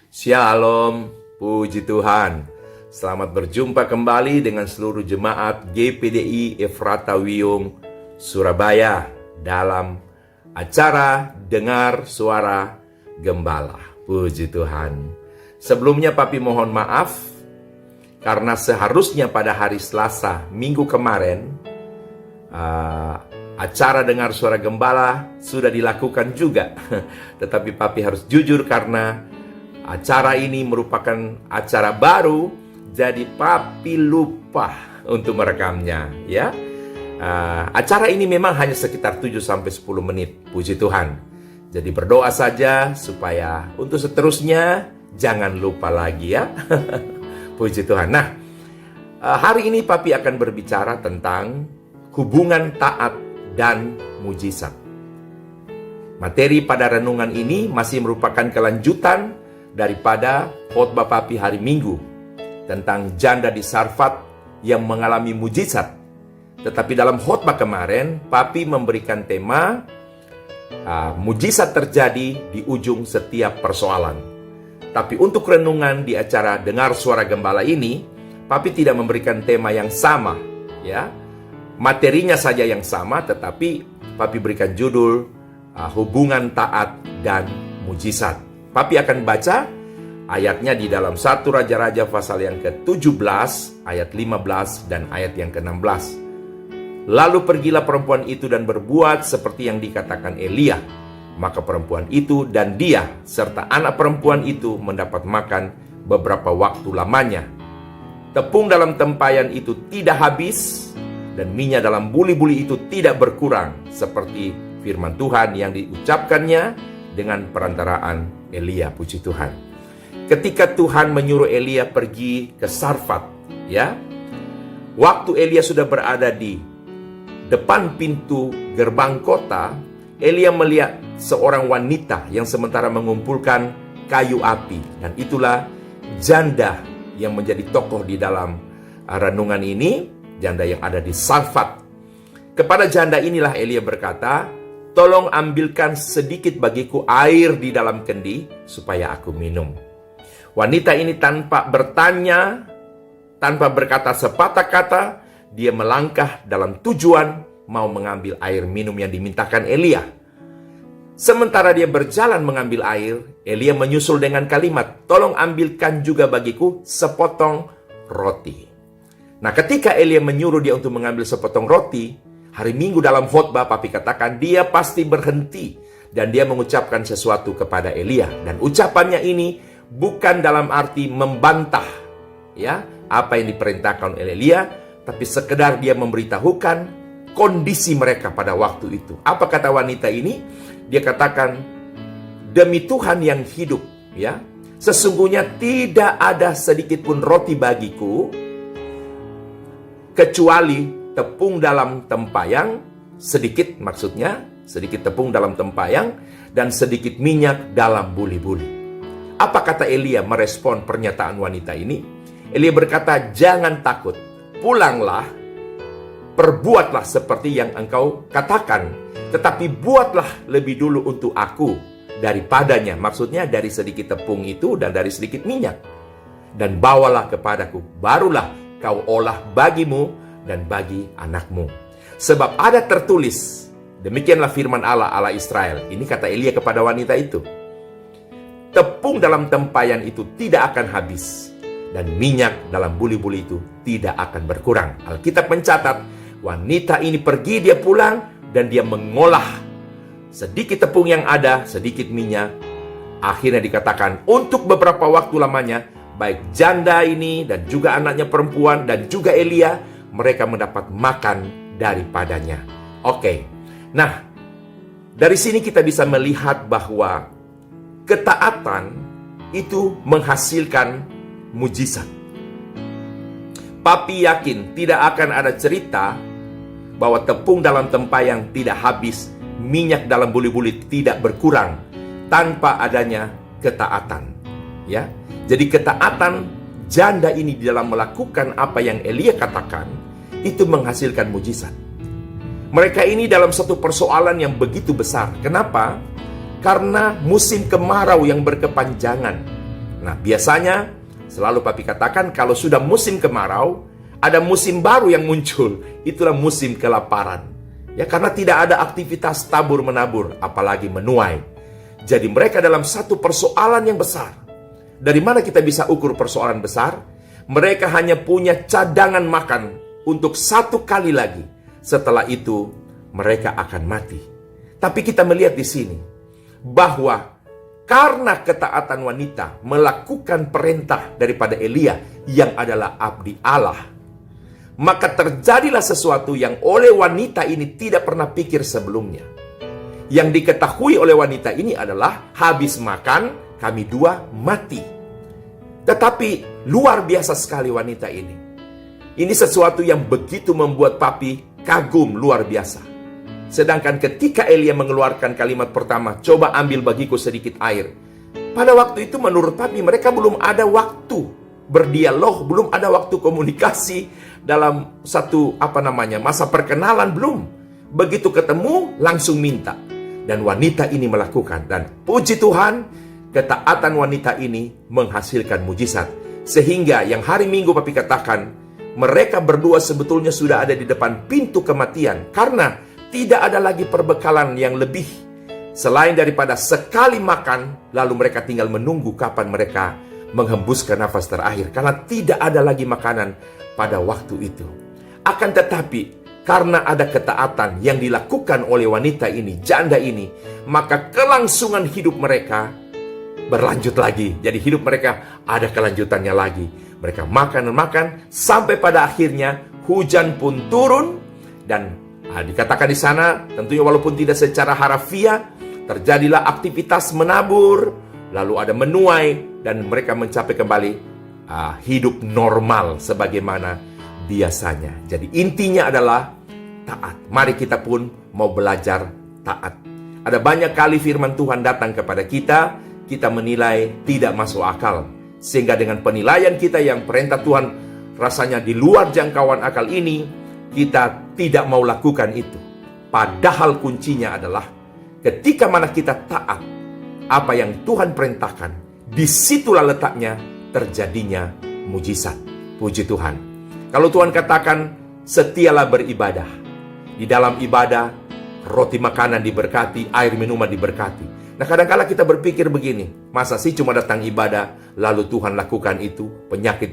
Shalom, puji Tuhan. Selamat berjumpa kembali dengan seluruh jemaat GPDI Efrata Wiyung, Surabaya dalam acara Dengar Suara Gembala. Puji Tuhan. Sebelumnya Papi mohon maaf karena seharusnya pada hari Selasa minggu kemarin acara Dengar Suara Gembala sudah dilakukan juga. Tetapi Papi harus jujur karena acara ini merupakan acara baru, jadi Papi lupa untuk merekamnya, ya. Acara ini memang hanya sekitar 7-10 menit, puji Tuhan. Jadi berdoa saja supaya untuk seterusnya jangan lupa lagi, ya. Puji Tuhan. Nah, hari ini Papi akan berbicara tentang hubungan taat dan mujizat. Materi pada renungan ini masih merupakan kelanjutan daripada khotbah Papi hari Minggu tentang janda di Sarfat yang mengalami mujizat. Tetapi dalam khotbah kemarin, Papi memberikan tema mujizat terjadi di ujung setiap persoalan. Tapi untuk renungan di acara Dengar Suara Gembala ini, Papi tidak memberikan tema yang sama, ya. Materinya saja yang sama, tetapi Papi berikan judul hubungan taat dan mujizat. Papi akan baca ayatnya di dalam 1 Raja-Raja pasal yang ke-17, ayat 15 dan ayat yang ke-16. Lalu pergilah perempuan itu dan berbuat seperti yang dikatakan Elia. Maka perempuan itu dan dia serta anak perempuan itu mendapat makan beberapa waktu lamanya. Tepung dalam tempayan itu tidak habis dan minyak dalam buli-buli itu tidak berkurang, seperti firman Tuhan yang diucapkannya dengan perantaraan Elia, puji Tuhan. Ketika Tuhan menyuruh Elia pergi ke Sarfat, ya, waktu Elia sudah berada di depan pintu gerbang kota, Elia melihat seorang wanita yang sementara mengumpulkan kayu api, dan itulah janda yang menjadi tokoh di dalam renungan ini, janda yang ada di Sarfat. Kepada janda inilah Elia berkata, "Tolong ambilkan sedikit bagiku air di dalam kendi supaya aku minum." Wanita ini tanpa bertanya, tanpa berkata sepatah kata, dia melangkah dalam tujuan mau mengambil air minum yang dimintakan Elia. Sementara dia berjalan mengambil air, Elia menyusul dengan kalimat, "Tolong ambilkan juga bagiku sepotong roti." Nah, ketika Elia menyuruh dia untuk mengambil sepotong roti, hari Minggu dalam khotbah Papi katakan dia pasti berhenti dan dia mengucapkan sesuatu kepada Elia, dan ucapannya ini bukan dalam arti membantah, ya, apa yang diperintahkan oleh Elia, tapi sekedar dia memberitahukan kondisi mereka pada waktu itu. Apa kata wanita ini? Dia katakan, "Demi Tuhan yang hidup, ya, sesungguhnya tidak ada sedikit pun roti bagiku kecuali tepung dalam tempayang, sedikit maksudnya, sedikit tepung dalam tempayang, dan sedikit minyak dalam buli-buli." Apa kata Elia merespon pernyataan wanita ini? Elia berkata, "Jangan takut, pulanglah, perbuatlah seperti yang engkau katakan, tetapi buatlah lebih dulu untuk aku daripadanya." Maksudnya dari sedikit tepung itu dan dari sedikit minyak. "Dan bawalah kepadaku, barulah kau olah bagimu dan bagi anakmu. Sebab ada tertulis, demikianlah firman Allah, Allah Israel." Ini kata Elia kepada wanita itu. "Tepung dalam tempayan itu tidak akan habis, dan minyak dalam buli-buli itu tidak akan berkurang." Alkitab mencatat, wanita ini pergi, dia pulang, dan dia mengolah sedikit tepung yang ada, sedikit minyak. Akhirnya dikatakan, untuk beberapa waktu lamanya, baik janda ini, dan juga anaknya perempuan, dan juga Elia, mereka mendapat makan daripadanya. Oke, nah, dari sini kita bisa melihat bahwa ketaatan itu menghasilkan mujizat. Papi yakin tidak akan ada cerita bahwa tepung dalam tempayang tidak habis, minyak dalam buli-buli tidak berkurang tanpa adanya ketaatan, ya. Jadi ketaatan janda ini di dalam melakukan apa yang Elia katakan itu menghasilkan mujizat. Mereka ini dalam satu persoalan yang begitu besar. Kenapa? Karena musim kemarau yang berkepanjangan. Nah, biasanya selalu papi katakan kalau sudah musim kemarau, ada musim baru yang muncul. Itulah musim kelaparan. Ya, karena tidak ada aktivitas tabur-menabur, apalagi menuai. Jadi mereka dalam satu persoalan yang besar. Dari mana kita bisa ukur persoalan besar? Mereka hanya punya cadangan makan untuk 1 kali lagi. Setelah itu, mereka akan mati. Tapi kita melihat di sini bahwa karena ketaatan wanita melakukan perintah daripada Elia yang adalah abdi Allah, maka terjadilah sesuatu yang oleh wanita ini tidak pernah pikir sebelumnya. Yang diketahui oleh wanita ini adalah habis makan, kami dua mati. Tetapi luar biasa sekali wanita ini. Ini sesuatu yang begitu membuat papi kagum luar biasa. Sedangkan ketika Elia mengeluarkan kalimat pertama, coba ambil bagiku sedikit air. Pada waktu itu menurut papi mereka belum ada waktu berdialog, belum ada waktu komunikasi dalam satu masa perkenalan, belum. Begitu ketemu langsung minta. Dan wanita ini melakukan. Dan puji Tuhan, ketaatan wanita ini menghasilkan mujizat. Sehingga yang hari Minggu papi katakan, mereka berdua sebetulnya sudah ada di depan pintu kematian. Karena tidak ada lagi perbekalan yang lebih selain daripada sekali makan, lalu mereka tinggal menunggu kapan mereka menghembuskan nafas terakhir. Karena tidak ada lagi makanan pada waktu itu. Akan tetapi, karena ada ketaatan yang dilakukan oleh wanita ini, janda ini, maka kelangsungan hidup mereka berlanjut lagi. Jadi hidup mereka ada kelanjutannya lagi. Mereka makan dan makan, sampai pada akhirnya hujan pun turun. Dan dikatakan di sana, tentunya walaupun tidak secara harafiah, terjadilah aktivitas menabur, lalu ada menuai, dan mereka mencapai kembali hidup normal sebagaimana biasanya. Jadi intinya adalah taat. Mari kita pun mau belajar taat. Ada banyak kali firman Tuhan datang kepada kita, kita menilai tidak masuk akal. Sehingga dengan penilaian kita yang perintah Tuhan rasanya di luar jangkauan akal ini, kita tidak mau lakukan itu. Padahal kuncinya adalah ketika mana kita taat apa yang Tuhan perintahkan, disitulah letaknya terjadinya mujizat. Puji Tuhan. Kalau Tuhan katakan setialah beribadah, di dalam ibadah roti makanan diberkati, air minuman diberkati. Nah, kadang-kala kita berpikir begini, masa sih cuma datang ibadah lalu Tuhan lakukan itu, penyakit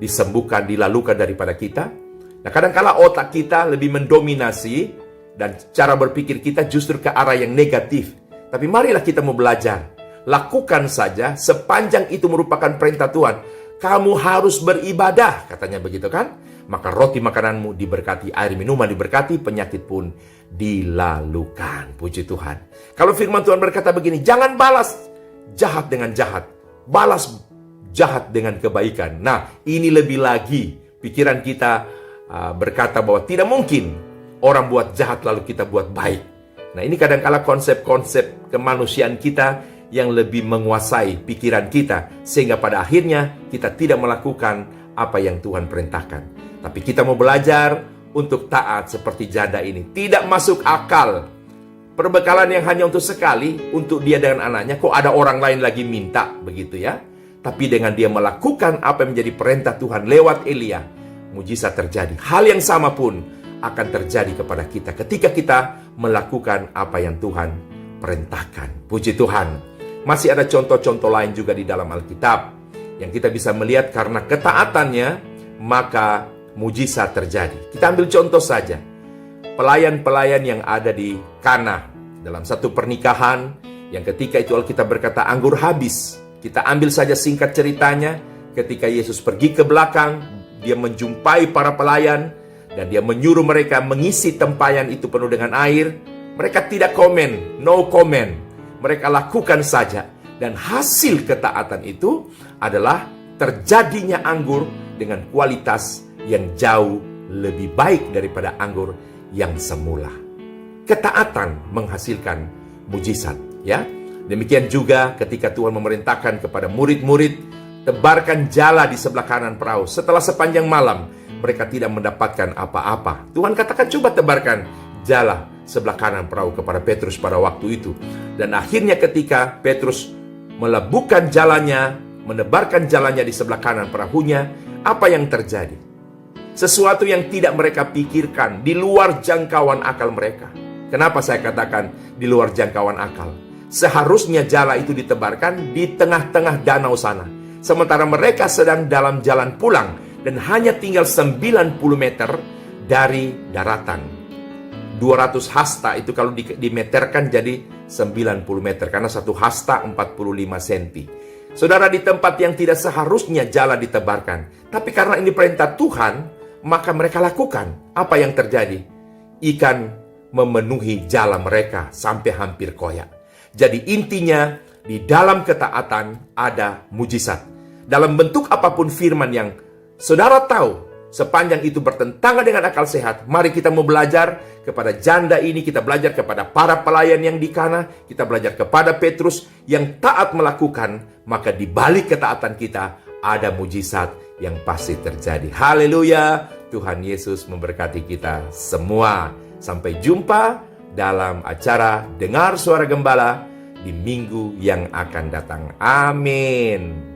disembuhkan, dilalukan daripada kita? Nah, kadang-kala otak kita lebih mendominasi dan cara berpikir kita justru ke arah yang negatif. Tapi marilah kita mau belajar. Lakukan saja sepanjang itu merupakan perintah Tuhan. Kamu harus beribadah, katanya begitu kan? Maka roti makananmu diberkati, air minuman diberkati, penyakit pun dilalukan. Puji Tuhan. Kalau firman Tuhan berkata begini, jangan balas jahat dengan jahat, balas jahat dengan kebaikan. Nah, ini lebih lagi pikiran kita berkata bahwa tidak mungkin orang buat jahat lalu kita buat baik. Nah, ini kadang-kala konsep-konsep kemanusiaan kita yang lebih menguasai pikiran kita, sehingga pada akhirnya kita tidak melakukan apa yang Tuhan perintahkan. Tapi kita mau belajar untuk taat seperti janda ini. Tidak masuk akal perbekalan yang hanya untuk sekali, untuk dia dengan anaknya, kok ada orang lain lagi minta, begitu ya. Tapi dengan dia melakukan apa yang menjadi perintah Tuhan lewat Elia, mujizat terjadi. Hal yang sama pun akan terjadi kepada kita ketika kita melakukan apa yang Tuhan perintahkan. Puji Tuhan. Masih ada contoh-contoh lain juga di dalam Alkitab yang kita bisa melihat karena ketaatannya maka mujizat terjadi. Kita ambil contoh saja. Pelayan-pelayan yang ada di Kana dalam satu pernikahan yang ketika itu Alkitab berkata anggur habis. Kita ambil saja singkat ceritanya. Ketika Yesus pergi ke belakang, dia menjumpai para pelayan dan dia menyuruh mereka mengisi tempayan itu penuh dengan air. Mereka tidak komen, no comment. Mereka lakukan saja. Dan hasil ketaatan itu adalah terjadinya anggur dengan kualitas yang jauh lebih baik daripada anggur yang semula. Ketaatan menghasilkan mujizat, ya. Demikian juga ketika Tuhan memerintahkan kepada murid-murid, tebarkan jala di sebelah kanan perahu. Setelah sepanjang malam, mereka tidak mendapatkan apa-apa. Tuhan katakan coba tebarkan jala sebelah kanan perahu kepada Petrus pada waktu itu. Dan akhirnya ketika Petrus melebuhkan jalannya, menebarkan jalannya di sebelah kanan perahunya, apa yang terjadi? Sesuatu yang tidak mereka pikirkan, di luar jangkauan akal mereka. Kenapa saya katakan di luar jangkauan akal? Seharusnya jala itu ditebarkan di tengah-tengah danau sana. Sementara mereka sedang dalam jalan pulang dan hanya tinggal 90 meter dari daratan. 200 hasta itu kalau dimeterkan jadi 90 meter, karena satu hasta 45 cm. Saudara, di tempat yang tidak seharusnya jala ditebarkan, tapi karena ini perintah Tuhan, maka mereka lakukan. Apa yang terjadi? Ikan memenuhi jala mereka sampai hampir koyak. Jadi intinya, di dalam ketaatan ada mujizat. Dalam bentuk apapun firman yang saudara tahu, sepanjang itu bertentangan dengan akal sehat, mari kita mau belajar kepada janda ini, kita belajar kepada para pelayan yang di Kana, kita belajar kepada Petrus yang taat melakukan, maka di balik ketaatan kita ada mujizat yang pasti terjadi. Haleluya, Tuhan Yesus memberkati kita semua. Sampai jumpa dalam acara Dengar Suara Gembala di minggu yang akan datang. Amin.